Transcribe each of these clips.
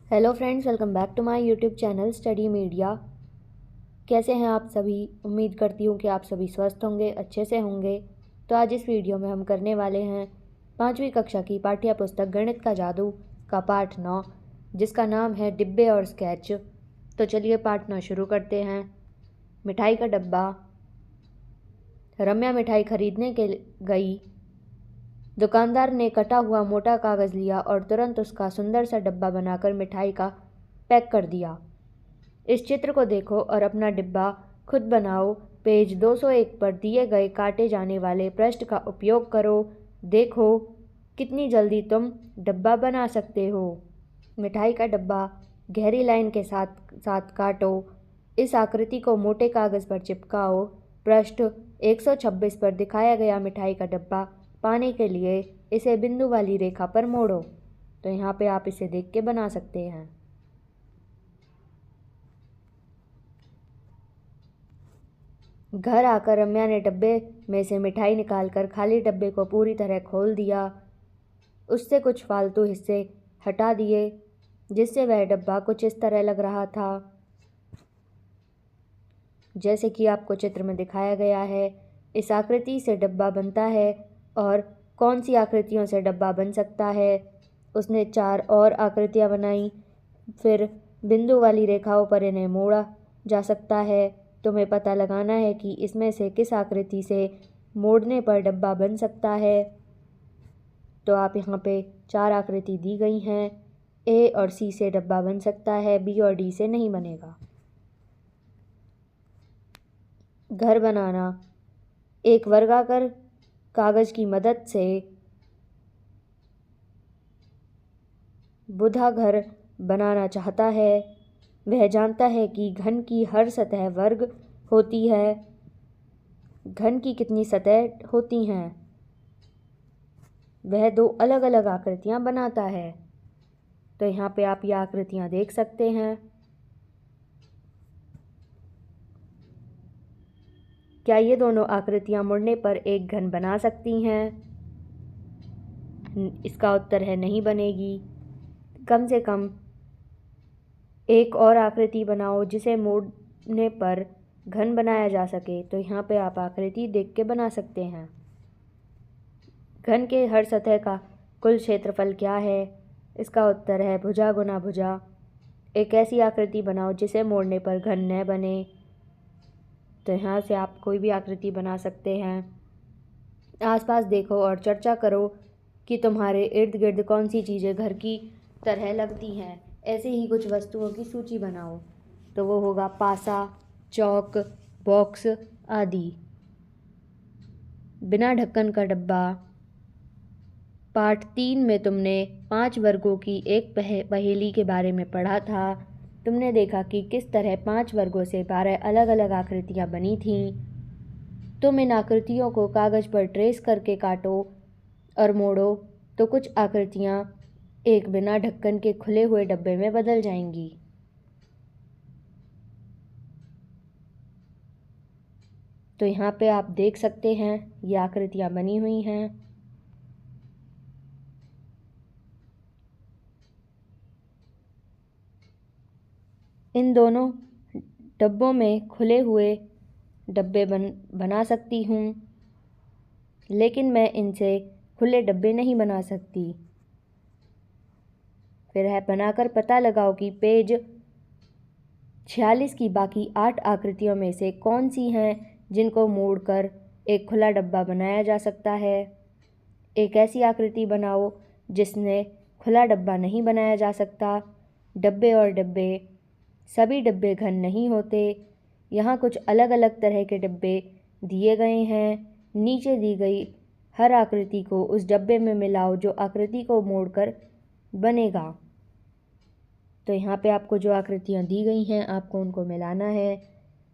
Hello friends, welcome back to my YouTube channel study media. कैसे हैं आप सभी? उम्मीद करती हूँ कि आप सभी स्वस्थ होंगे, अच्छे से होंगे। तो आज इस वीडियो में हम करने वाले हैं 5वीं कक्षा की पाठ्य पुस्तक गणित का जादू का पाठ 9, जिसका नाम है डिब्बे और स्केच। तो चलिए पाठ 9 शुरू करते हैं। मिठाई का डब्बा। रम्या मिठाई खरीदने के गई। दुकानदार ने कटा हुआ मोटा कागज़ लिया और तुरंत उसका सुंदर सा डब्बा बनाकर मिठाई का पैक कर दिया। इस चित्र को देखो और अपना डिब्बा खुद बनाओ। पेज 201 पर दिए गए काटे जाने वाले पृष्ठ का उपयोग करो। देखो कितनी जल्दी तुम डब्बा बना सकते हो। मिठाई का डब्बा गहरी लाइन के साथ साथ काटो। इस आकृति को मोटे कागज़ पर चिपकाओ। पृष्ठ 126 पर दिखाया गया मिठाई का डब्बा पाने के लिए इसे बिंदु वाली रेखा पर मोड़ो। तो यहाँ पे आप इसे देख के बना सकते हैं। घर आकर रम्या ने डब्बे में से मिठाई निकालकर खाली डब्बे को पूरी तरह खोल दिया। उससे कुछ फालतू हिस्से हटा दिए, जिससे वह डब्बा कुछ इस तरह लग रहा था जैसे कि आपको चित्र में दिखाया गया है। इस आकृति से डब्बा बनता है और कौन सी आकृतियों से डब्बा बन सकता है। उसने 4 और आकृतियाँ बनाई, फिर बिंदु वाली रेखाओं पर इन्हें मोड़ा जा सकता है। तुम्हें पता लगाना है कि इसमें से किस आकृति से मोड़ने पर डब्बा बन सकता है। तो आप यहाँ पे 4 आकृति दी गई हैं। ए और सी से डब्बा बन सकता है, बी और डी से नहीं बनेगा। घर बनाना। एक वर्गाकार कागज़ की मदद से बुधा घर बनाना चाहता है। वह जानता है कि घन की हर सतह वर्ग होती है। घन की कितनी सतह होती हैं? वह 2 अलग अलग आकृतियाँ बनाता है। तो यहाँ पे आप ये आकृतियाँ देख सकते हैं। क्या ये दोनों आकृतियाँ मुड़ने पर एक घन बना सकती हैं? इसका उत्तर है नहीं बनेगी। कम से कम एक और आकृति बनाओ जिसे मोड़ने पर घन बनाया जा सके। तो यहाँ पे आप आकृति देख के बना सकते हैं। घन के हर सतह का कुल क्षेत्रफल क्या है? इसका उत्तर है भुजा गुना भुजा। एक ऐसी आकृति बनाओ जिसे मोड़ने पर घन न बने। तो यहाँ से आप कोई भी आकृति बना सकते हैं। आसपास देखो और चर्चा करो कि तुम्हारे इर्द गिर्द कौन सी चीज़ें घर की तरह लगती हैं। ऐसे ही कुछ वस्तुओं की सूची बनाओ। तो वो होगा पासा, चौक, बॉक्स आदि। बिना ढक्कन का डब्बा। पाठ 3 में तुमने 5 वर्गों की एक पहेली के बारे में पढ़ा था। तुमने देखा कि किस तरह 5 वर्गों से 12 अलग अलग आकृतियाँ बनी थीं। तुम इन आकृतियों को कागज़ पर ट्रेस करके काटो और मोड़ो तो कुछ आकृतियाँ एक बिना ढक्कन के खुले हुए डब्बे में बदल जाएंगी। तो यहाँ पे आप देख सकते हैं ये आकृतियाँ बनी हुई हैं। इन दोनों डब्बों में खुले हुए डब्बे बना सकती हूँ, लेकिन मैं इनसे खुले डब्बे नहीं बना सकती। फिर है बनाकर पता लगाओ कि पेज 46 की बाकी 8 आकृतियों में से कौन सी हैं जिनको मोड़कर एक खुला डब्बा बनाया जा सकता है। एक ऐसी आकृति बनाओ जिसने खुला डब्बा नहीं बनाया जा सकता। डब्बे और डब्बे। सभी डब्बे घन नहीं होते। यहाँ कुछ अलग अलग तरह के डब्बे दिए गए हैं। नीचे दी गई हर आकृति को उस डब्बे में मिलाओ जो आकृति को मोड़कर बनेगा। तो यहाँ पे आपको जो आकृतियाँ दी गई हैं आपको उनको मिलाना है।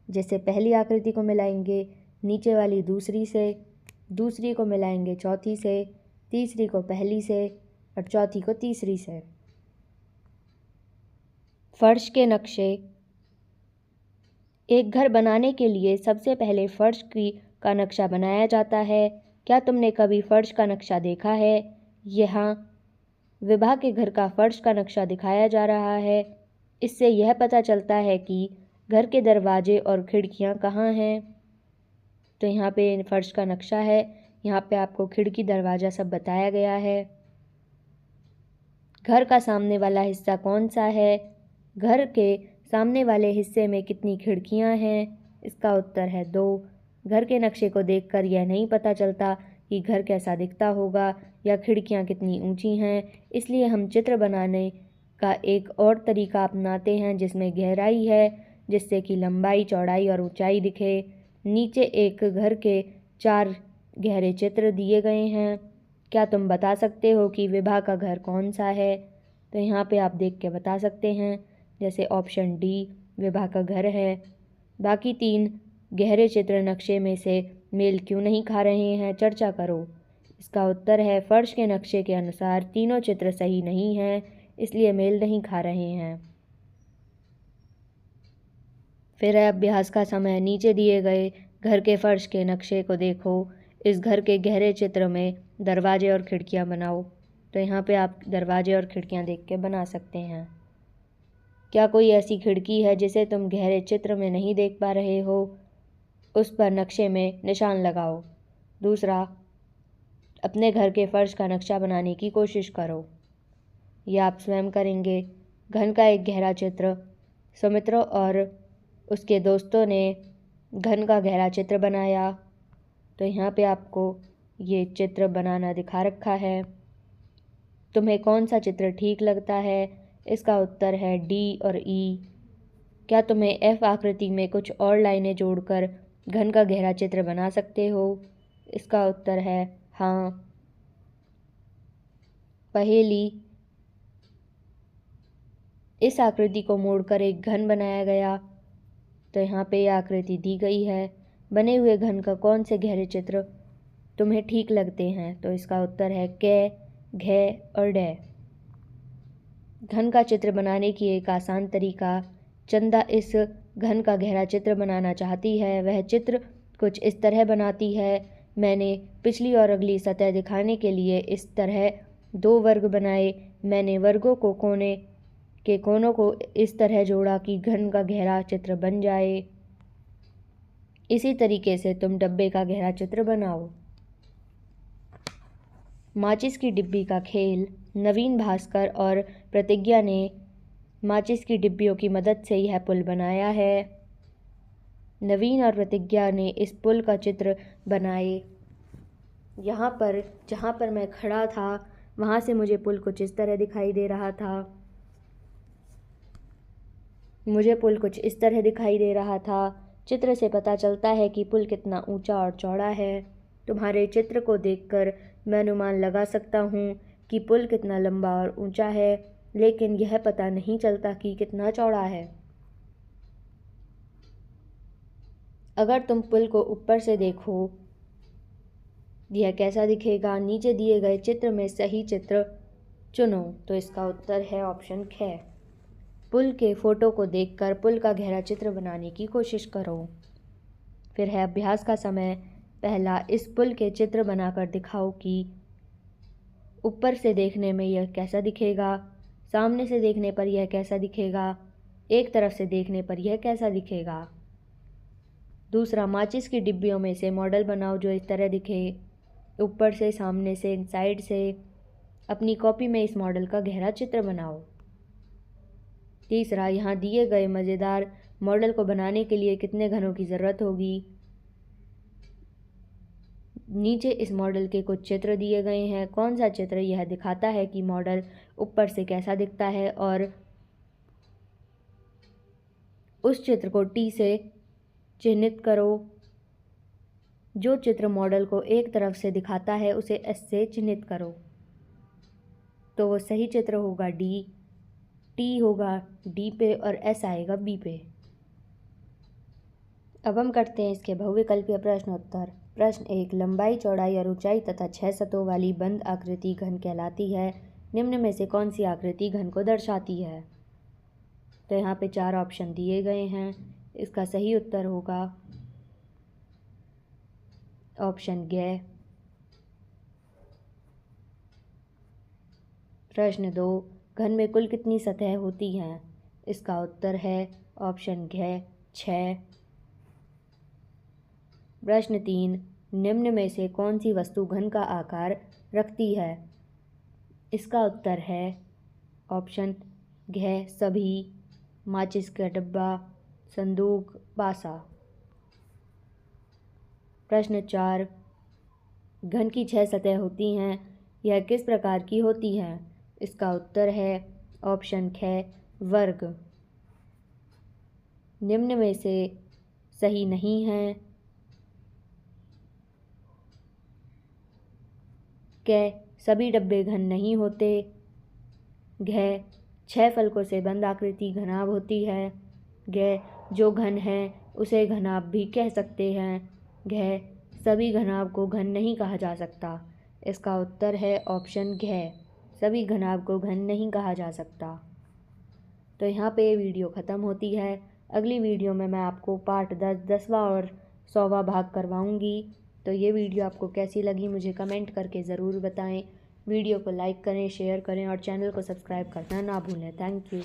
जैसे पहली आकृति को मिलाएंगे नीचे वाली दूसरी से, दूसरी को मिलाएंगे चौथी से, तीसरी को पहली से और चौथी को तीसरी से। फर्श के नक्शे। एक घर बनाने के लिए सबसे पहले फर्श का नक्शा बनाया जाता है। क्या तुमने कभी फर्श का नक्शा देखा है? यहाँ विभा के घर का फर्श का नक्शा दिखाया जा रहा है। इससे यह पता चलता है कि घर के दरवाजे और खिड़कियां कहाँ हैं। तो यहाँ पे फर्श का नक्शा है, यहाँ पे आपको खिड़की दरवाज़ा सब बताया गया है। घर का सामने वाला हिस्सा कौन सा है? घर के सामने वाले हिस्से में कितनी खिड़कियां हैं? इसका उत्तर है 2। घर के नक्शे को देखकर यह नहीं पता चलता कि घर कैसा दिखता होगा या खिड़कियां कितनी ऊंची हैं, इसलिए हम चित्र बनाने का एक और तरीका अपनाते हैं जिसमें गहराई है, जिससे कि लंबाई, चौड़ाई और ऊंचाई दिखे। नीचे एक घर के 4 गहरे चित्र दिए गए हैं। क्या तुम बता सकते हो कि विभा का घर कौन सा है? तो यहाँ पे आप देख के बता सकते हैं, जैसे ऑप्शन डी विभा का घर है। बाकी 3 गहरे चित्र नक्शे में से मेल क्यों नहीं खा रहे हैं, चर्चा करो। इसका उत्तर है फर्श के नक्शे के अनुसार तीनों चित्र सही नहीं हैं, इसलिए मेल नहीं खा रहे हैं। फिर है अभ्यास का समय। नीचे दिए गए घर के फर्श के नक्शे को देखो। इस घर के गहरे चित्र में दरवाजे और खिड़कियां बनाओ। तो यहाँ पे आप दरवाजे और खिड़कियां देख के बना सकते हैं। क्या कोई ऐसी खिड़की है जिसे तुम गहरे चित्र में नहीं देख पा रहे हो? उस पर नक्शे में निशान लगाओ। दूसरा, अपने घर के फर्श का नक्शा बनाने की कोशिश करो। यह आप स्वयं करेंगे। घन का एक गहरा चित्र। सुमित्रा और उसके दोस्तों ने घन का गहरा चित्र बनाया। तो यहाँ पे आपको ये चित्र बनाना दिखा रखा है। तुम्हें कौन सा चित्र ठीक लगता है? इसका उत्तर है डी और ई। क्या तुम्हें एफ आकृति में कुछ और लाइनें जोड़कर घन का गहरा चित्र बना सकते हो? इसका उत्तर है हाँ। पहेली, इस आकृति को मोड़कर एक घन बनाया गया। तो यहाँ पे यह आकृति दी गई है। बने हुए घन का कौन से गहरे चित्र तुम्हें ठीक लगते हैं? तो इसका उत्तर है कै, घे और डे। घन का चित्र बनाने की एक आसान तरीका। चंदा इस घन का गहरा चित्र बनाना चाहती है। वह चित्र कुछ इस तरह बनाती है। मैंने पिछली और अगली सतह दिखाने के लिए इस तरह 2 वर्ग बनाए। मैंने वर्गों को कोनों को इस तरह जोड़ा कि घन का गहरा चित्र बन जाए। इसी तरीके से तुम डब्बे का गहरा चित्र बनाओ। माचिस की डिब्बी का खेल। नवीन, भास्कर और प्रतिज्ञा ने माचिस की डिब्बियों की मदद से यह पुल बनाया है। नवीन और प्रतिज्ञा ने इस पुल का चित्र बनाए। यहाँ पर जहाँ पर मैं खड़ा था वहाँ से मुझे पुल कुछ इस तरह दिखाई दे रहा था। चित्र से पता चलता है कि पुल कितना ऊंचा और चौड़ा है। तुम्हारे चित्र को देखकर मैं अनुमान लगा सकता हूँ कि पुल कितना लंबा और ऊंचा है, लेकिन यह पता नहीं चलता कि कितना चौड़ा है। अगर तुम पुल को ऊपर से देखो, यह कैसा दिखेगा? नीचे दिए गए चित्र में सही चित्र चुनो। तो इसका उत्तर है ऑप्शन ख। पुल के फोटो को देखकर पुल का गहरा चित्र बनाने की कोशिश करो। फिर है अभ्यास का समय। पहला, इस पुल के चित्र बनाकर दिखाओ कि ऊपर से देखने में यह कैसा दिखेगा, सामने से देखने पर यह कैसा दिखेगा, एक तरफ से देखने पर यह कैसा दिखेगा। दूसरा, माचिस की डिब्बियों में से मॉडल बनाओ जो इस तरह दिखे, ऊपर से, सामने से, साइड से। अपनी कॉपी में इस मॉडल का गहरा चित्र बनाओ। तीसरा, यहाँ दिए गए मज़ेदार मॉडल को बनाने के लिए कितने घनों की ज़रूरत होगी? नीचे इस मॉडल के कुछ चित्र दिए गए हैं। कौन सा चित्र यह दिखाता है कि मॉडल ऊपर से कैसा दिखता है, और उस चित्र को टी से चिन्हित करो। जो चित्र मॉडल को एक तरफ से दिखाता है उसे एस से चिन्हित करो। तो वो सही चित्र होगा डी। टी होगा डी पे और एस आएगा बी पे। अब हम करते हैं इसके बहुविकल्पीय प्रश्नोत्तर। प्रश्न 1, लंबाई, चौड़ाई और ऊंचाई तथा 6 सतहों वाली बंद आकृति घन कहलाती है। निम्न में से कौन सी आकृति घन को दर्शाती है? तो यहाँ पे 4 ऑप्शन दिए गए हैं। इसका सही उत्तर होगा ऑप्शन ग। प्रश्न 2, घन में कुल कितनी सतह होती हैं? इसका उत्तर है ऑप्शन घ 6। प्रश्न 3, निम्न में से कौन सी वस्तु घन का आकार रखती है? इसका उत्तर है ऑप्शन घ सभी, माचिस का डिब्बा, संदूक, पासा। प्रश्न 4, घन की 6 सतह होती हैं, यह किस प्रकार की होती हैं? इसका उत्तर है ऑप्शन ख वर्ग। निम्न में से सही नहीं है। क सभी डब्बे घन नहीं होते। घ 6 फलकों से बंद आकृति घनाभ होती है। घ जो घन है उसे घनाभ भी कह सकते हैं। घ सभी घनाभ को घन नहीं कहा जा सकता। इसका उत्तर है ऑप्शन घ सभी घनाभ को घन नहीं कहा जा सकता। तो यहाँ पे ये वीडियो ख़त्म होती है। अगली वीडियो में मैं आपको पार्ट 10, 10वां और 100वां भाग करवाऊँगी। तो ये वीडियो आपको कैसी लगी मुझे कमेंट करके ज़रूर बताएं। वीडियो को लाइक करें, शेयर करें और चैनल को सब्सक्राइब करना ना भूलें। Thank you.